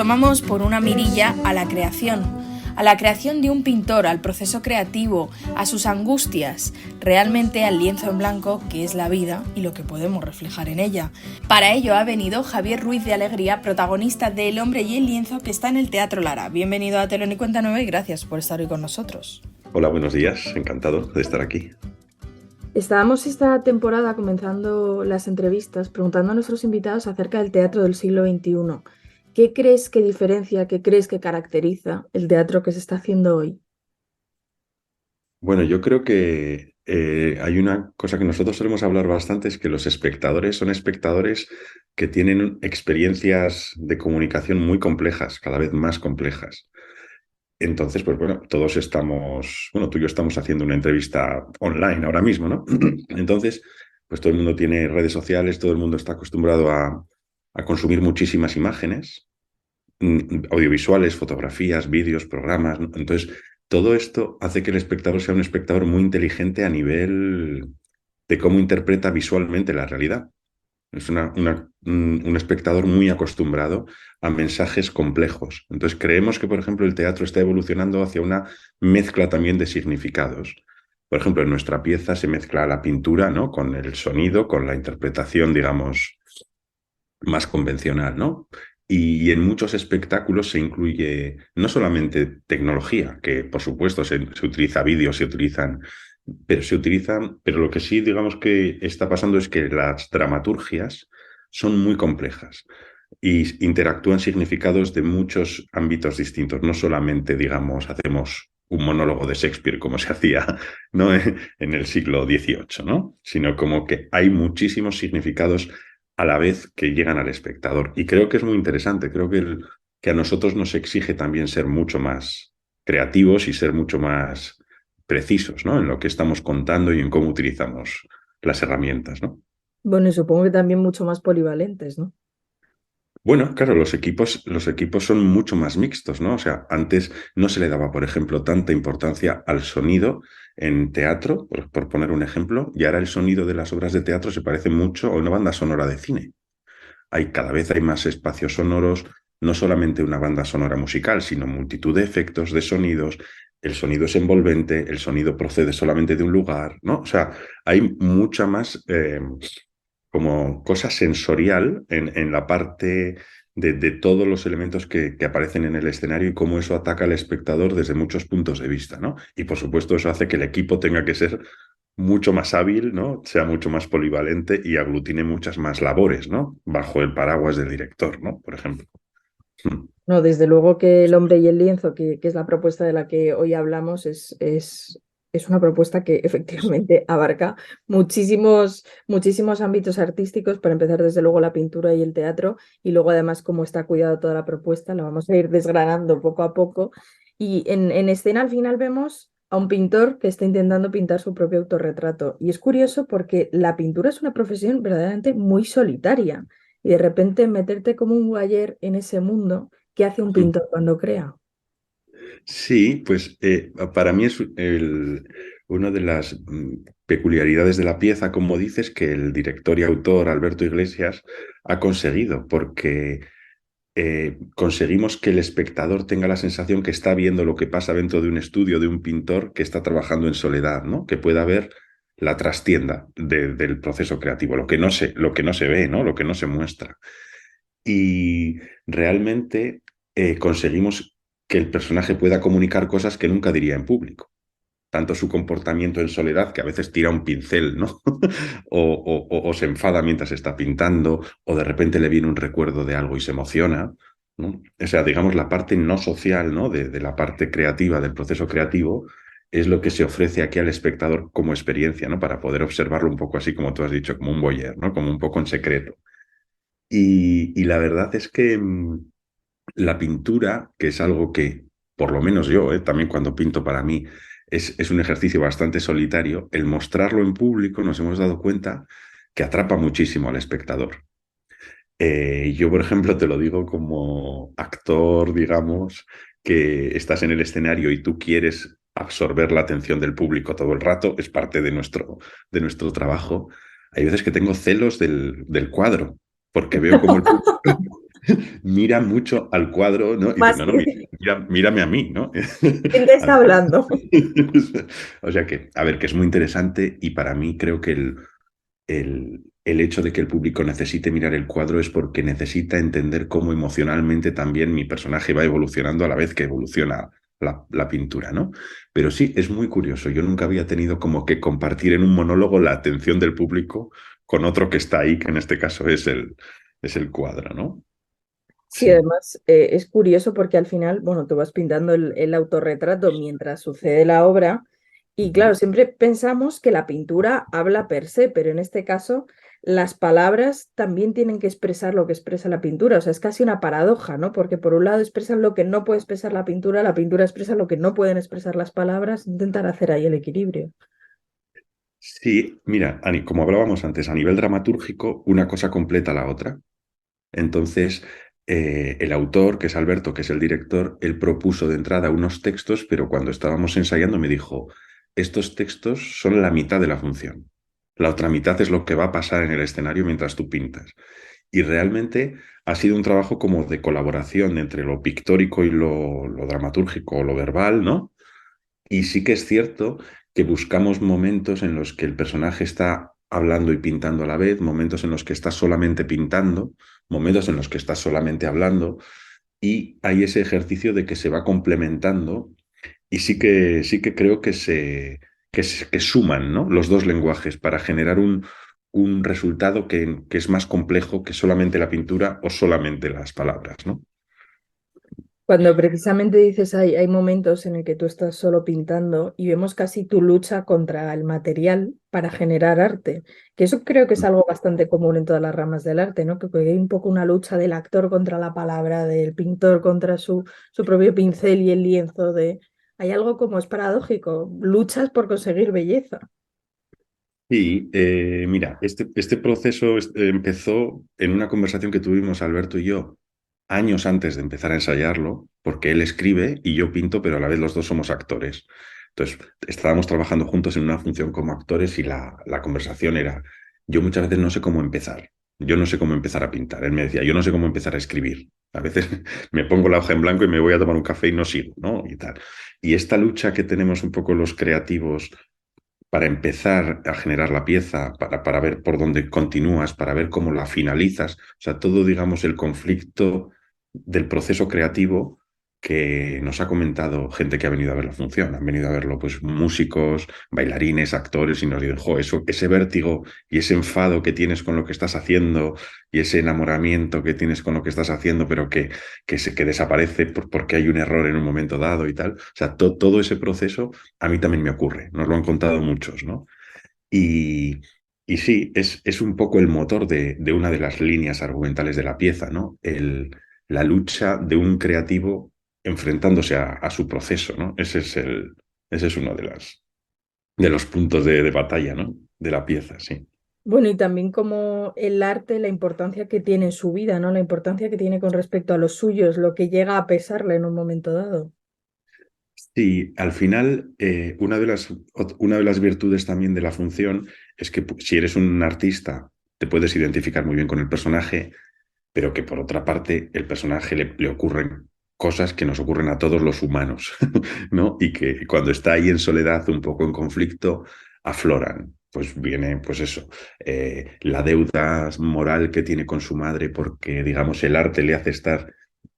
asomamos por una mirilla a la creación de un pintor, al proceso creativo, a sus angustias, realmente al lienzo en blanco que es la vida y lo que podemos reflejar en ella. Para ello ha venido Javier Ruiz de Alegría, protagonista de El hombre y el lienzo, que está en el Teatro Lara. Bienvenido a Telón y Cuenta Nueva y gracias por estar hoy con nosotros. Hola, buenos días, encantado de estar aquí. Estábamos esta temporada comenzando las entrevistas preguntando a nuestros invitados acerca del teatro del siglo XXI. ¿Qué crees que diferencia, qué crees que caracteriza el teatro que se está haciendo hoy? Bueno, yo creo que hay una cosa que nosotros solemos hablar bastante, es que los espectadores son espectadores que tienen experiencias de comunicación muy complejas, cada vez más complejas. Entonces, pues bueno, tú y yo estamos haciendo una entrevista online ahora mismo, ¿no? Entonces, pues todo el mundo tiene redes sociales, todo el mundo está acostumbrado a consumir muchísimas imágenes. Audiovisuales, fotografías, vídeos, programas, ¿no? Entonces, todo esto hace que el espectador sea un espectador muy inteligente a nivel de cómo interpreta visualmente la realidad. Es un espectador muy acostumbrado a mensajes complejos. Entonces, creemos que, por ejemplo, el teatro está evolucionando hacia una mezcla también de significados. Por ejemplo, en nuestra pieza se mezcla la pintura, ¿no?, con el sonido, con la interpretación, digamos, más convencional, ¿no? Y en muchos espectáculos se incluye no solamente tecnología, que por supuesto se utiliza vídeos, pero lo que sí, digamos, que está pasando es que las dramaturgias son muy complejas y interactúan significados de muchos ámbitos distintos. No solamente, digamos, hacemos un monólogo de Shakespeare como se hacía, ¿no?, en el siglo XVIII, ¿no?, sino como que hay muchísimos significados a la vez que llegan al espectador. Y creo que es muy interesante, creo que a nosotros nos exige también ser mucho más creativos y ser mucho más precisos, ¿no?, en lo que estamos contando y en cómo utilizamos las herramientas, ¿no? Bueno, y supongo que también mucho más polivalentes, ¿no? Bueno, claro, los equipos son mucho más mixtos, ¿no? O sea, antes no se le daba, por ejemplo, tanta importancia al sonido en teatro, por poner un ejemplo, y ahora el sonido de las obras de teatro se parece mucho a una banda sonora de cine. Cada vez hay más espacios sonoros, no solamente una banda sonora musical, sino multitud de efectos, de sonidos. El sonido es envolvente, el sonido procede solamente de un lugar, ¿no? O sea, hay mucha más como cosa sensorial en la parte de todos los elementos que aparecen en el escenario y cómo eso ataca al espectador desde muchos puntos de vista, ¿no? Y por supuesto eso hace que el equipo tenga que ser mucho más hábil, ¿no?, sea mucho más polivalente y aglutine muchas más labores, ¿no?, bajo el paraguas del director, ¿no?, por ejemplo. No, desde luego que El hombre y el lienzo, que es la propuesta de la que hoy hablamos, es una propuesta que efectivamente abarca muchísimos ámbitos artísticos, para empezar desde luego la pintura y el teatro, y luego además cómo está cuidada toda la propuesta, la vamos a ir desgranando poco a poco. Y en escena al final vemos a un pintor que está intentando pintar su propio autorretrato. Y es curioso porque la pintura es una profesión verdaderamente muy solitaria. Y de repente meterte como un guayer en ese mundo. ¿Qué hace un pintor cuando crea? Sí, pues para mí es una de las peculiaridades de la pieza, como dices, que el director y autor Alberto Iglesias ha conseguido, porque conseguimos que el espectador tenga la sensación que está viendo lo que pasa dentro de un estudio de un pintor que está trabajando en soledad, ¿no? Que pueda ver la trastienda del proceso creativo, lo que no se ve, ¿no?, lo que no se muestra. Y realmente conseguimos que el personaje pueda comunicar cosas que nunca diría en público. Tanto su comportamiento en soledad, que a veces tira un pincel, ¿no? o se enfada mientras está pintando, o de repente le viene un recuerdo de algo y se emociona, ¿no? O sea, digamos, la parte no social, ¿no?, de la parte creativa, del proceso creativo, es lo que se ofrece aquí al espectador como experiencia, ¿no?, para poder observarlo un poco así, como tú has dicho, como un voyeur, ¿no?, como un poco en secreto. Y la verdad es que la pintura, que es algo que, por lo menos yo, también cuando pinto para mí, es un ejercicio bastante solitario, el mostrarlo en público nos hemos dado cuenta que atrapa muchísimo al espectador. Yo, por ejemplo, te lo digo como actor, digamos, que estás en el escenario y tú quieres absorber la atención del público todo el rato, es parte de nuestro trabajo. Hay veces que tengo celos del cuadro, porque veo como el público mira mucho al cuadro, ¿no? Y dice, Más no, no, que mírame a mí, ¿no? quién te está Al- hablando. O sea que, a ver, que es muy interesante y para mí creo que el hecho de que el público necesite mirar el cuadro es porque necesita entender cómo emocionalmente también mi personaje va evolucionando a la vez que evoluciona la pintura, ¿no? Pero sí, es muy curioso. Yo nunca había tenido como que compartir en un monólogo la atención del público con otro que está ahí, que en este caso es el cuadro, ¿no? Sí, Sí. además es curioso porque al final, bueno, tú vas pintando el autorretrato mientras sucede la obra y claro, Ujú. siempre pensamos que la pintura habla per se, pero en este caso las palabras también tienen que expresar lo que expresa la pintura, o sea, es casi una paradoja, ¿no? Porque por un lado expresan lo que no puede expresar la pintura expresa lo que no pueden expresar las palabras, intentar hacer ahí el equilibrio. Sí, mira, como hablábamos antes, a nivel dramatúrgico, una cosa completa la otra. Entonces, el autor, que es Alberto, que es el director, él propuso de entrada unos textos, pero cuando estábamos ensayando me dijo, estos textos son la mitad de la función. La otra mitad es lo que va a pasar en el escenario mientras tú pintas. Y realmente ha sido un trabajo como de colaboración entre lo pictórico y lo dramatúrgico o lo verbal, ¿no? Y sí que es cierto que buscamos momentos en los que el personaje está hablando y pintando a la vez, momentos en los que está solamente pintando, momentos en los que está solamente hablando, y hay ese ejercicio de que se va complementando y sí que creo que suman, ¿no? Los dos lenguajes para generar un resultado que es más complejo que solamente la pintura o solamente las palabras, ¿no? Cuando precisamente dices hay momentos en el que tú estás solo pintando y vemos casi tu lucha contra el material para generar arte, que eso creo que es algo bastante común en todas las ramas del arte, ¿no? Que hay un poco una lucha del actor contra la palabra, del pintor contra su propio pincel y el lienzo, de... Hay algo como es paradójico, luchas por conseguir belleza. Sí, mira, este proceso empezó en una conversación que tuvimos Alberto y yo años antes de empezar a ensayarlo, porque él escribe y yo pinto, pero a la vez los dos somos actores. Entonces, estábamos trabajando juntos en una función como actores y la conversación era, yo muchas veces no sé cómo empezar, yo no sé cómo empezar a pintar. Él me decía, yo no sé cómo empezar a escribir. A veces me pongo la hoja en blanco y me voy a tomar un café y no sigo, ¿no? Y tal. Y esta lucha que tenemos un poco los creativos para empezar a generar la pieza, para ver por dónde continúas, para ver cómo la finalizas. O sea, todo, digamos, el conflicto del proceso creativo que nos ha comentado gente que ha venido a ver la función. Han venido a verlo, pues, músicos, bailarines, actores, y nos dicen, jo, eso, ese vértigo y ese enfado que tienes con lo que estás haciendo y ese enamoramiento que tienes con lo que estás haciendo, pero que desaparece porque hay un error en un momento dado y tal. O sea, todo ese proceso a mí también me ocurre, nos lo han contado muchos, ¿no? Y, y sí, es un poco el motor de una de las líneas argumentales de la pieza, ¿no? La lucha de un creativo enfrentándose a su proceso, ¿no? Ese es uno de los puntos de batalla, ¿no? De la pieza, sí. Bueno, y también como el arte, la importancia que tiene en su vida, ¿no? La importancia que tiene con respecto a los suyos, lo que llega a pesarle en un momento dado. Sí, al final, una de las virtudes también de la función es que si eres un artista, te puedes identificar muy bien con el personaje, pero que por otra parte el personaje le ocurren cosas que nos ocurren a todos los humanos, ¿no? Y que cuando está ahí en soledad, un poco en conflicto, afloran. Pues viene, pues eso, la deuda moral que tiene con su madre porque, digamos, el arte le hace estar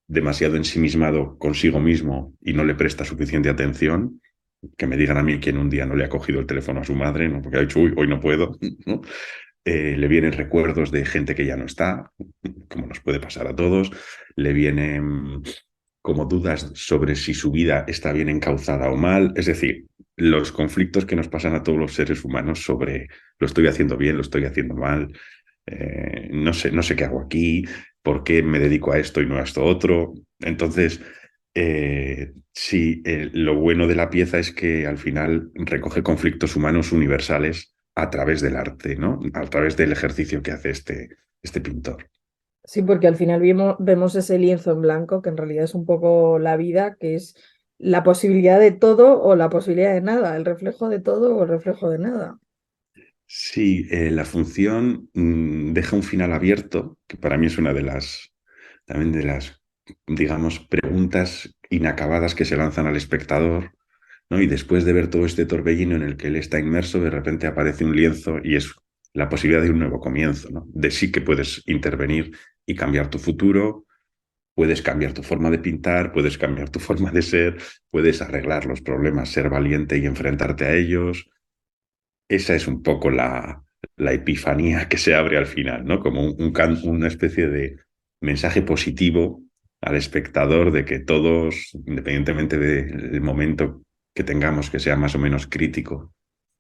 demasiado ensimismado consigo mismo y no le presta suficiente atención, que me digan a mí que en un día no le ha cogido el teléfono a su madre, ¿no? Porque ha dicho, uy, hoy no puedo, ¿no? Le vienen recuerdos de gente que ya no está, como nos puede pasar a todos, le vienen como dudas sobre si su vida está bien encauzada o mal, es decir, los conflictos que nos pasan a todos los seres humanos sobre lo estoy haciendo bien, lo estoy haciendo mal, no sé qué hago aquí, por qué me dedico a esto y no a esto otro. Entonces, sí, lo bueno de la pieza es que al final recoge conflictos humanos universales a través del arte, ¿no? A través del ejercicio que hace este pintor. Sí, porque al final vemos ese lienzo en blanco, que en realidad es un poco la vida, que es la posibilidad de todo o la posibilidad de nada, el reflejo de todo o el reflejo de nada. Sí, la función deja un final abierto, que para mí es una también de las, digamos, preguntas inacabadas que se lanzan al espectador, ¿no? Y después de ver todo este torbellino en el que él está inmerso, de repente aparece un lienzo y es la posibilidad de un nuevo comienzo, ¿no? De sí que puedes intervenir y cambiar tu futuro, puedes cambiar tu forma de pintar, puedes cambiar tu forma de ser, puedes arreglar los problemas, ser valiente y enfrentarte a ellos. Esa es un poco la epifanía que se abre al final, ¿no? Como una especie de mensaje positivo al espectador de que todos, independientemente del momento que tengamos que sea más o menos crítico,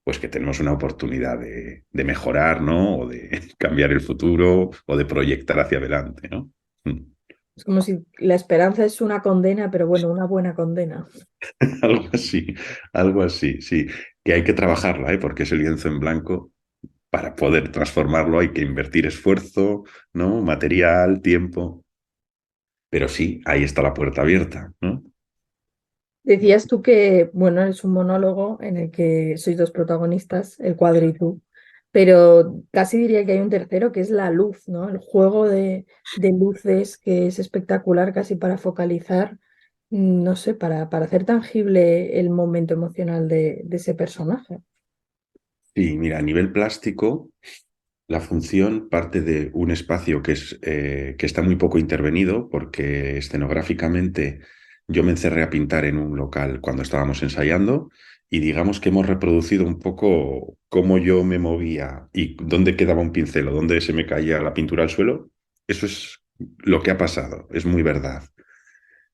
pues que tenemos una oportunidad de mejorar, ¿no? O de cambiar el futuro o de proyectar hacia adelante, ¿no? Es como si la esperanza es una condena, pero bueno, una buena condena. Algo algo así, sí. Que hay que trabajarla, ¿eh? Porque ese lienzo en blanco, para poder transformarlo hay que invertir esfuerzo, ¿no? Material, tiempo. Pero sí, ahí está la puerta abierta, ¿no? Decías tú que, bueno, es un monólogo en el que sois dos protagonistas, el cuadro y tú, pero casi diría que hay un tercero que es la luz, ¿no? El juego de luces que es espectacular casi para focalizar, no sé, para hacer tangible el momento emocional de ese personaje. Sí, mira, a nivel plástico, la función parte de un espacio que está muy poco intervenido porque escenográficamente yo me encerré a pintar en un local cuando estábamos ensayando y digamos que hemos reproducido un poco cómo yo me movía y dónde quedaba un pincel o dónde se me caía la pintura al suelo. Eso es lo que ha pasado, es muy verdad,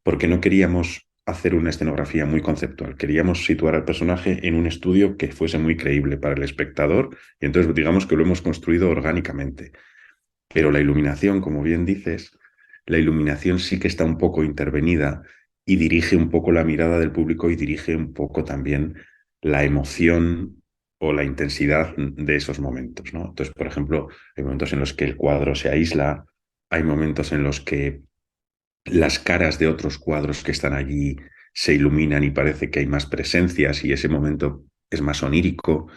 porque no queríamos hacer una escenografía muy conceptual, queríamos situar al personaje en un estudio que fuese muy creíble para el espectador y entonces digamos que lo hemos construido orgánicamente. Pero la iluminación, como bien dices, la iluminación sí que está un poco intervenida y dirige un poco la mirada del público y dirige un poco también la emoción o la intensidad de esos momentos, ¿no? Entonces, por ejemplo, hay momentos en los que el cuadro se aísla, hay momentos en los que las caras de otros cuadros que están allí se iluminan y parece que hay más presencias y ese momento es más onírico.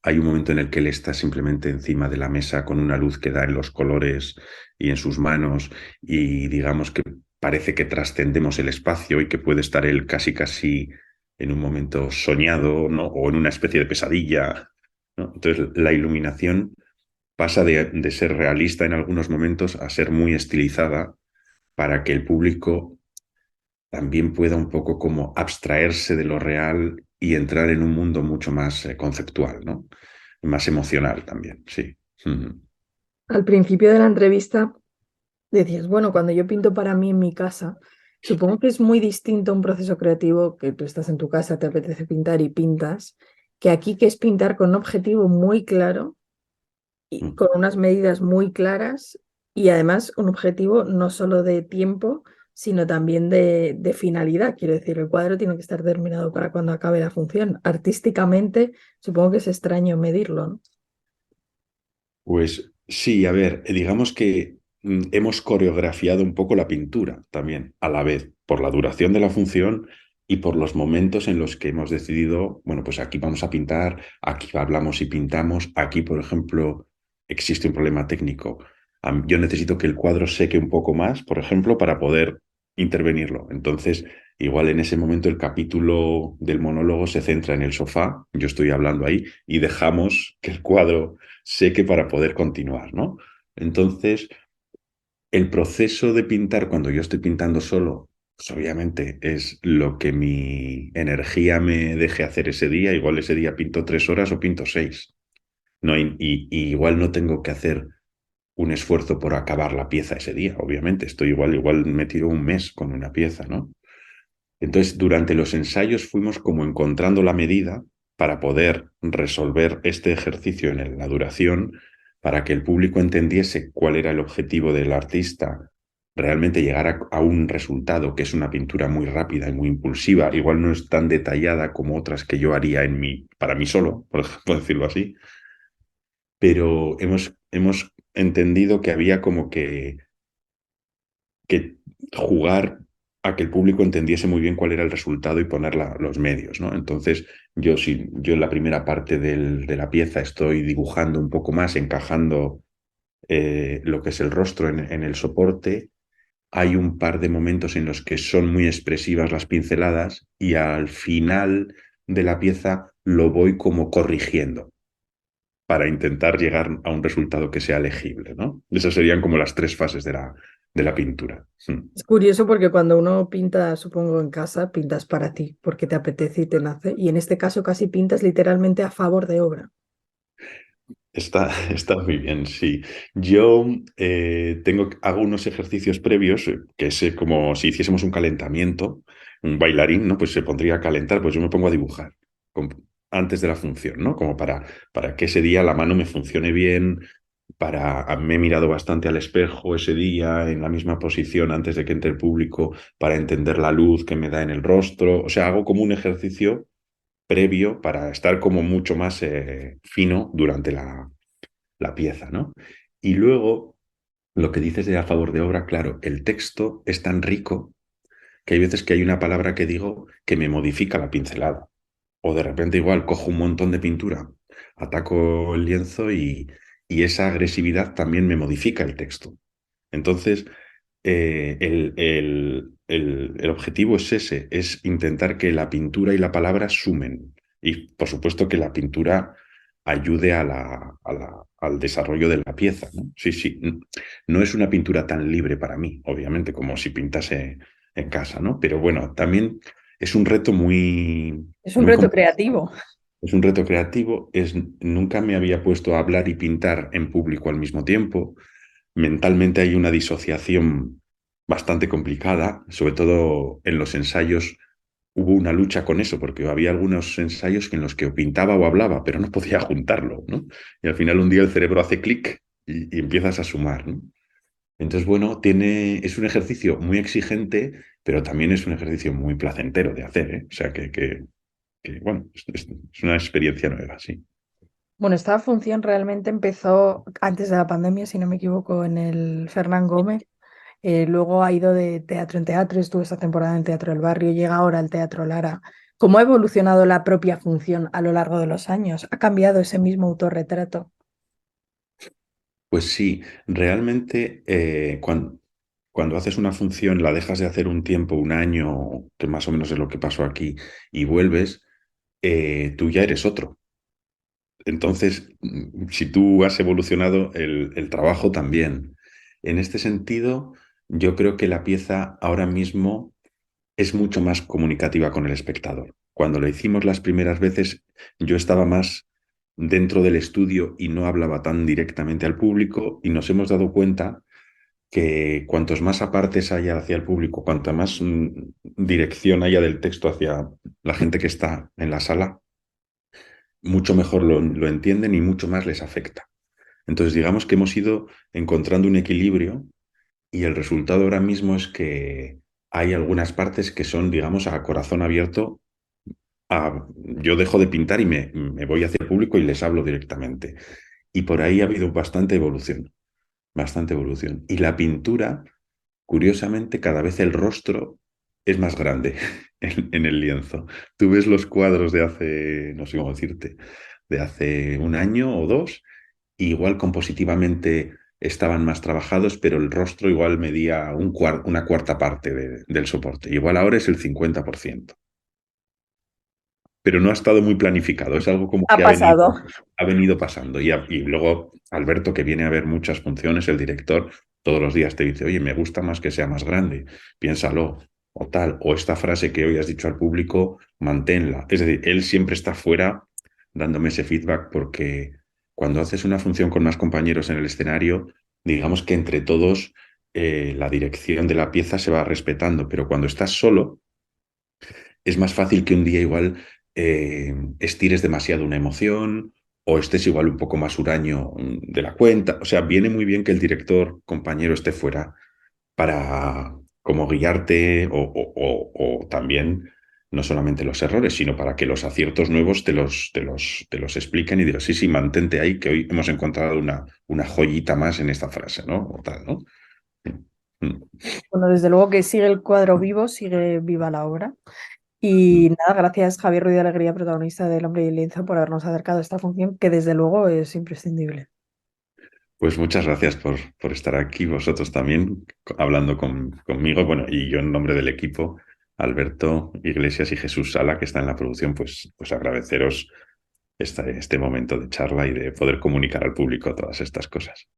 Hay un momento en el que él está simplemente encima de la mesa con una luz que da en los colores y en sus manos y digamos que parece que trascendemos el espacio y que puede estar él casi casi en un momento soñado, ¿no? O en una especie de pesadilla, ¿no? Entonces la iluminación pasa de ser realista en algunos momentos a ser muy estilizada para que el público también pueda un poco como abstraerse de lo real y entrar en un mundo mucho más conceptual, ¿no? Más emocional también, sí. Mm. Al principio de la entrevista decías, bueno, cuando yo pinto para mí en mi casa, supongo que es muy distinto un proceso creativo que tú estás en tu casa, te apetece pintar y pintas, que aquí que es pintar con un objetivo muy claro y Mm. con unas medidas muy claras y además un objetivo no solo de tiempo, sino también de finalidad. Quiero decir, el cuadro tiene que estar terminado para cuando acabe la función. Artísticamente, supongo que es extraño medirlo, ¿no? Pues sí, a ver, digamos que hemos coreografiado un poco la pintura también, a la vez, por la duración de la función y por los momentos en los que hemos decidido, bueno, pues aquí vamos a pintar, aquí hablamos y pintamos, aquí, por ejemplo, existe un problema técnico. Yo necesito que el cuadro seque un poco más, por ejemplo, para poder intervenirlo. Entonces, igual en ese momento el capítulo del monólogo se centra en el sofá, yo estoy hablando ahí, y dejamos que el cuadro sé que para poder continuar, ¿no? Entonces, el proceso de pintar cuando yo estoy pintando solo, pues obviamente es lo que mi energía me deje hacer ese día. Igual ese día pinto 3 horas o pinto 6. No, y igual no tengo que hacer un esfuerzo por acabar la pieza ese día, obviamente. Estoy igual me tiro un mes con una pieza, ¿no? Entonces, durante los ensayos fuimos como encontrando la medida para poder resolver este ejercicio en la duración, para que el público entendiese cuál era el objetivo del artista, realmente llegar a un resultado que es una pintura muy rápida y muy impulsiva. Igual no es tan detallada como otras que yo haría para mí solo, por decirlo así, pero hemos entendido que había como que jugar a que el público entendiese muy bien cuál era el resultado y poner los medios, ¿no? Entonces, yo en la primera parte de la pieza estoy dibujando un poco más, encajando lo que es el rostro en el soporte, hay un par de momentos en los que son muy expresivas las pinceladas y al final de la pieza lo voy como corrigiendo para intentar llegar a un resultado que sea legible, ¿no? Esas serían como las tres fases de la pintura. Es curioso porque cuando uno pinta, supongo, en casa, pintas para ti, porque te apetece y te nace. Y en este caso casi pintas literalmente a favor de obra. Está muy bien, sí. Yo hago unos ejercicios previos, que es como si hiciésemos un calentamiento, un bailarín, ¿no? Pues se pondría a calentar, pues yo me pongo a dibujar antes de la función, ¿no? Como para que ese día la mano me funcione bien, me he mirado bastante al espejo ese día, en la misma posición antes de que entre el público, para entender la luz que me da en el rostro. O sea, hago como un ejercicio previo para estar como mucho más fino durante la pieza, ¿no? Y luego, lo que dices de a favor de obra, claro, el texto es tan rico que hay veces que hay una palabra que digo que me modifica la pincelada. O de repente igual cojo un montón de pintura, ataco el lienzo y esa agresividad también me modifica el texto. Entonces, el objetivo es ese, es intentar que la pintura y la palabra sumen. Y por supuesto que la pintura ayude al desarrollo de la pieza, ¿no? Sí, sí. No es una pintura tan libre para mí, obviamente, como si pintase en casa, ¿no? Pero bueno, también es un reto Es un muy reto complicado. creativo. Es un reto creativo. Nunca me había puesto a hablar y pintar en público al mismo tiempo. Mentalmente hay una disociación bastante complicada, sobre todo en los ensayos hubo una lucha con eso, porque había algunos ensayos en los que o pintaba o hablaba, pero no podía juntarlo, ¿no? Y al final un día el cerebro hace clic y empiezas a sumar, ¿no? Entonces, bueno, es un ejercicio muy exigente, pero también es un ejercicio muy placentero de hacer, ¿eh? O sea bueno, es una experiencia nueva, sí. Bueno, esta función realmente empezó antes de la pandemia, si no me equivoco, en el Fernán Gómez. Luego ha ido de teatro en teatro, estuvo esta temporada en Teatro del Barrio, llega ahora al Teatro Lara. ¿Cómo ha evolucionado la propia función a lo largo de los años? ¿Ha cambiado ese mismo autorretrato? Pues sí, realmente cuando haces una función, la dejas de hacer un tiempo, un año, que más o menos es lo que pasó aquí, y vuelves, tú ya eres otro. Entonces, si tú has evolucionado, el trabajo también. En este sentido, yo creo que la pieza ahora mismo es mucho más comunicativa con el espectador. Cuando lo hicimos las primeras veces, yo estaba más dentro del estudio y no hablaba tan directamente al público y nos hemos dado cuenta que cuantos más apartes haya hacia el público, cuanta más dirección haya del texto hacia la gente que está en la sala, mucho mejor lo entienden y mucho más les afecta. Entonces, digamos que hemos ido encontrando un equilibrio y el resultado ahora mismo es que hay algunas partes que son, digamos, a corazón abierto. Yo dejo de pintar y me voy hacia el público y les hablo directamente. Y por ahí ha habido bastante evolución, bastante evolución. Y la pintura, curiosamente, cada vez el rostro es más grande en el lienzo. Tú ves los cuadros de hace, no sé cómo decirte, de hace un año o dos, y igual compositivamente estaban más trabajados, pero el rostro igual medía una cuarta parte del soporte. Igual ahora es el 50%, pero no ha estado muy planificado, es algo como Ha que pasado. ha venido pasando. Y luego Alberto, que viene a ver muchas funciones, el director, todos los días te dice, oye, me gusta más que sea más grande, piénsalo, o tal, o esta frase que hoy has dicho al público, manténla. Es decir, él siempre está fuera dándome ese feedback porque cuando haces una función con más compañeros en el escenario, digamos que entre todos la dirección de la pieza se va respetando, pero cuando estás solo es más fácil que un día igual estires demasiado una emoción o estés igual un poco más huraño de la cuenta. O sea, viene muy bien que el director, compañero, esté fuera para como guiarte o también no solamente los errores, sino para que los aciertos nuevos te los expliquen y digas, sí, sí, mantente ahí, que hoy hemos encontrado una joyita más en esta frase, ¿no? O tal, ¿no? Mm. Bueno, desde luego que sigue el cuadro vivo, sigue viva la obra. Y nada, gracias Javier Ruiz de Alegría, protagonista del Hombre y el Lienzo, por habernos acercado a esta función que desde luego es imprescindible. Pues muchas gracias por estar aquí, vosotros también, hablando conmigo, bueno, y yo en nombre del equipo, Alberto Iglesias y Jesús Sala, que está en la producción, pues agradeceros este momento de charla y de poder comunicar al público todas estas cosas.